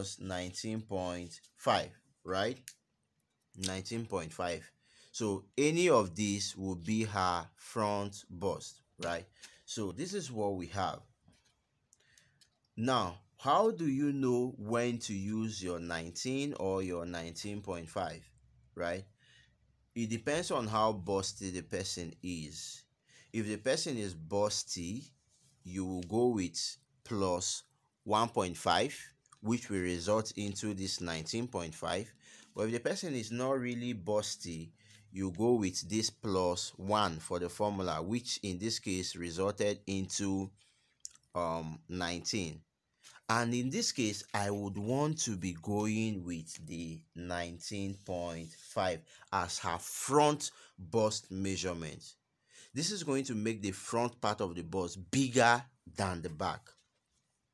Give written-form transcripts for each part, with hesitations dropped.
19.5, right? 19.5. So any of these will be her front bust, right? So this is what we have. Now, how do you know when to use your 19 or your 19.5, right? It depends on how busty the person is. If the person is busty, you will go with plus 1.5, which will result into this 19.5. But if the person is not really busty, you go with this plus 1 for the formula, which in this case resulted into 19. And in this case, I would want to be going with the 19.5 as her front bust measurement. This is going to make the front part of the bust bigger than the back.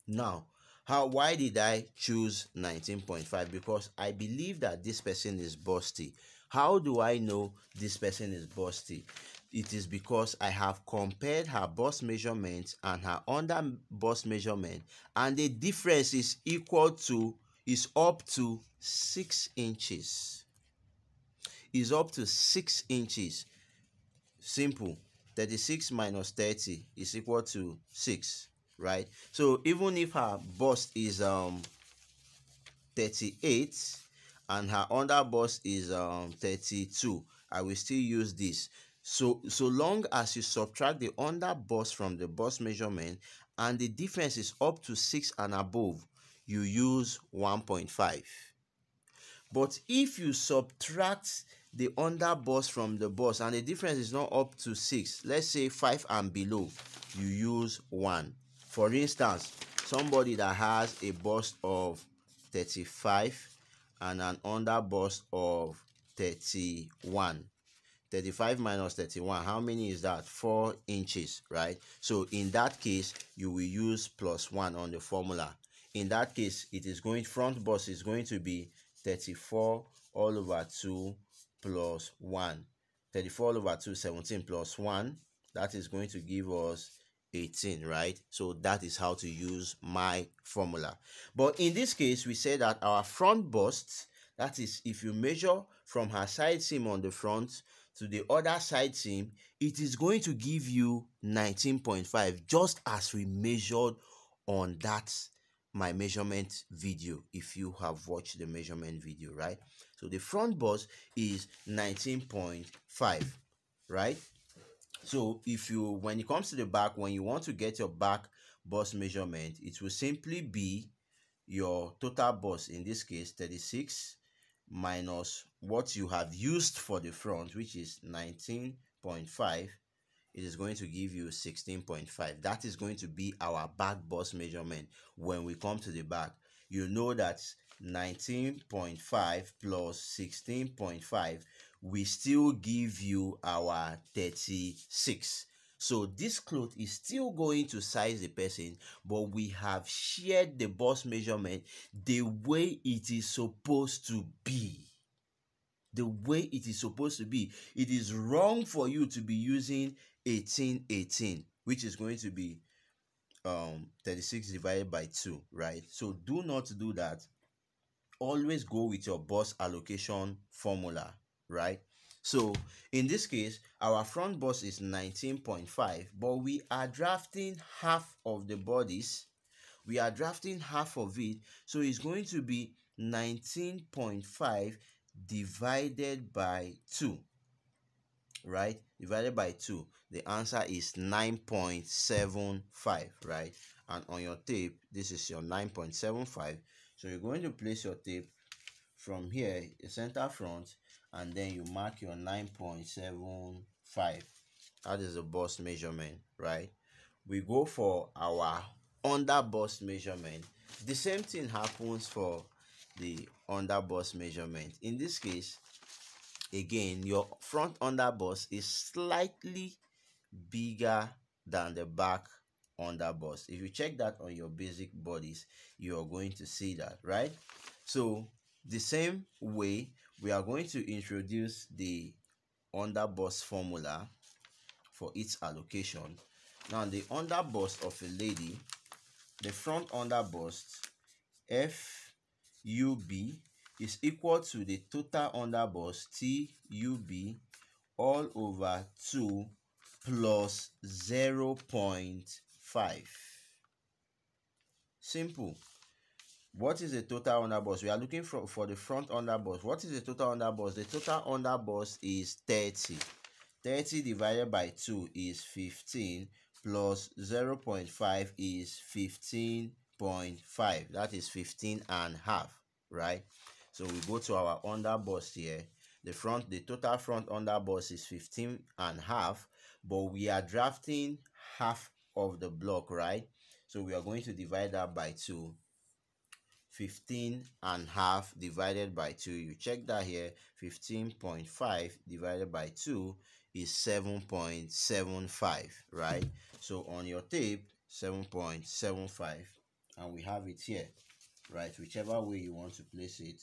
Now, why did I choose 19.5? Because I believe that this person is busty. How do I know this person is busty? It is because I have compared her bust measurement and her under bust measurement, and the difference is up to 6 inches. Is up to 6 inches. Simple. 36 minus 30 is equal to 6, right? So even if her bust is 38 and her under bust is 32, I will still use this. So long as you subtract the under bust from the bust measurement and the difference is up to 6 and above, you use 1.5. But if you subtract the under bust from the bust and the difference is not up to 6, let's say 5 and below, you use 1. For instance, somebody that has a bust of 35 and an under bust of 31. 35 minus 31, how many is that? 4 inches, right? So in that case, you will use plus 1 on the formula. In that case, it is going, front bust is going to be 34 all over 2 plus 1. 34 all over 2, 17 plus 1. That is going to give us 18, right? So that is how to use my formula. But in this case, we say that our front bust, that is, if you measure from her side seam on the front to the other side seam, it is going to give you 19.5, just as we measured on that my measurement video, if you have watched the measurement video, right? So the front bust is 19.5, right? So if you, when it comes to the back, when you want to get your back bust measurement, it will simply be your total bust, in this case 36 minus what you have used for the front, which is 19.5. It is going to give you 16.5. That is going to be our back bust measurement. When we come to the back, you know that 19.5 plus 16.5 will still give you our 36. So this cloth is still going to size the person, but we have shared the bust measurement the way it is supposed to be. The way it is supposed to be. It is wrong for you to be using 18, which is going to be 36 divided by 2, right? So do not do that. Always go with your bust allocation formula, right? So in this case, our front bust is 19.5, but we are drafting half of the bodice. We are drafting half of it, so it's going to be 19.5 divided by 2, right? Divided by 2, the answer is 9.75, right? And on your tape, this is your 9.75. So you're going to place your tape from here, the center front, and then you mark your 9.75. That is the bust measurement, right? We go for our under bust measurement. The same thing happens for the under bust measurement. In this case, again, your front under bust is slightly bigger than the back under bust. If you check that on your basic bodies, you are going to see that, right? So the same way, we are going to introduce the under bust formula for its allocation. Now the under bust of a lady, the front under bust, F TUB is equal to the total underboss TUB all over 2 plus 0.5. Simple. What is the total underboss? We are looking for the front underboss. What is the total underboss? The total underboss is 30. 30 divided by 2 is 15 plus 0.5 is 15.5. That is 15 and half, right? So we go to our underboss here. The total front underboss is 15 and half, but we are drafting half of the block, right? So we are going to divide that by 2. 15 and half divided by 2, you check that here, 15.5 divided by 2 is 7.75, right? So on your tape, 7.75, and we have it here, right? Whichever way you want to place it,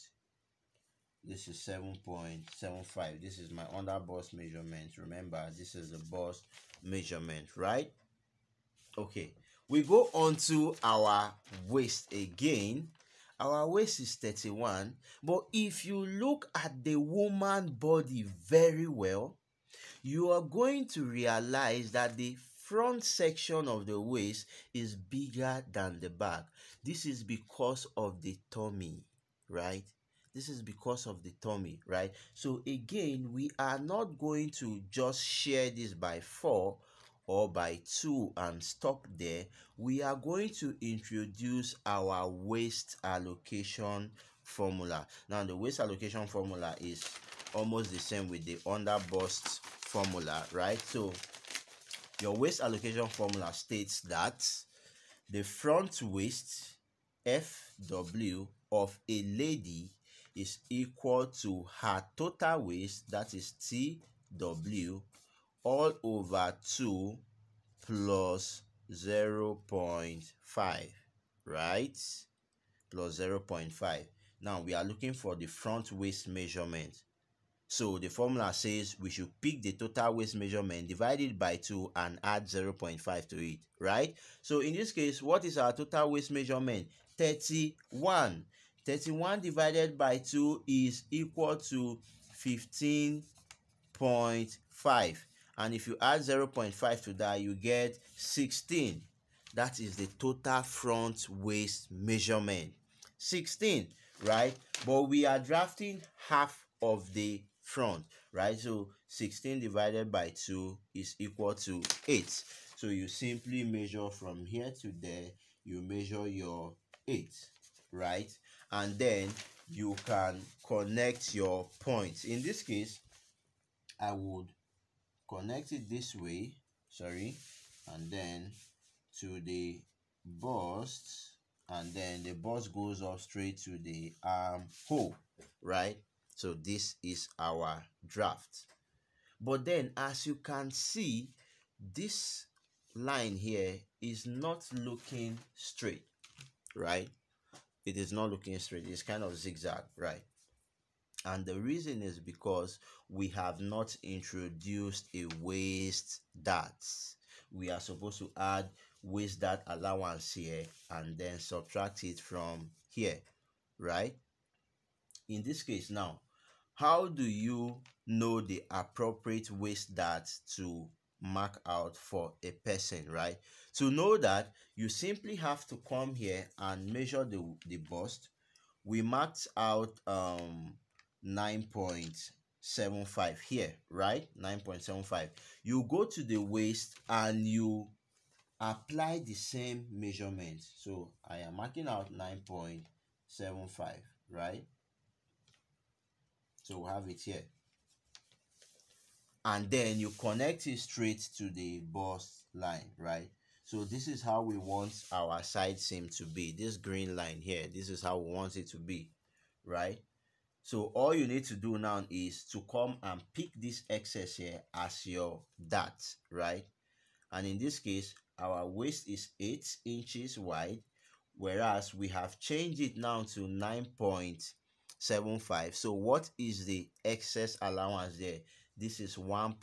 this is 7.75. This is my underboss measurement. Remember, this is the boss measurement, right? Okay, we go on to our waist again. Our waist is 31, but if you look at the woman body very well, you are going to realize that the front section of the waist is bigger than the back. This is because of the tummy, right? This is because of the tummy, right? So again, we are not going to just share this by 4 or by 2 and stop there. We are going to introduce our waist allocation formula. Now the waist allocation formula is almost the same with the underboss formula, right? So your waist allocation formula states that the front waist FW of a lady is equal to her total waist, that is TW, all over 2 plus 0.5, right? Plus 0.5. Now we are looking for the front waist measurement. So the formula says we should pick the total waist measurement, divide it by 2 and add 0.5 to it, right? So in this case, what is our total waist measurement? 31. 31 divided by 2 is equal to 15.5. And if you add 0.5 to that, you get 16. That is the total front waist measurement. 16, right? But we are drafting half of the front, right? So 16 divided by 2 is equal to 8. So you simply measure from here to there, you measure your 8, right? And then you can connect your points. In this case, I would connect it this way, and then to the bust, and then the bust goes up straight to the armhole, right? So this is our draft. But then as you can see, this line here is not looking straight, right? It is not looking straight. It's kind of zigzag, right? And the reason is because we have not introduced a waist dart. We are supposed to add waist dart allowance here and then subtract it from here, right? In this case now, how do you know the appropriate waist dart to mark out for a person, right? To know that, you simply have to come here and measure the bust. We marked out 9.75 here, right? 9.75. You go to the waist and you apply the same measurement. So I am marking out 9.75, right? So we have it here. And then you connect it straight to the bust line, right? So this is how we want our side seam to be. This green line here, this is how we want it to be, right? So all you need to do now is to come and pick this excess here as your dart, right? And in this case, our waist is 8 inches wide, whereas we have changed it now to 9.75. So what is the excess allowance there? This is 1.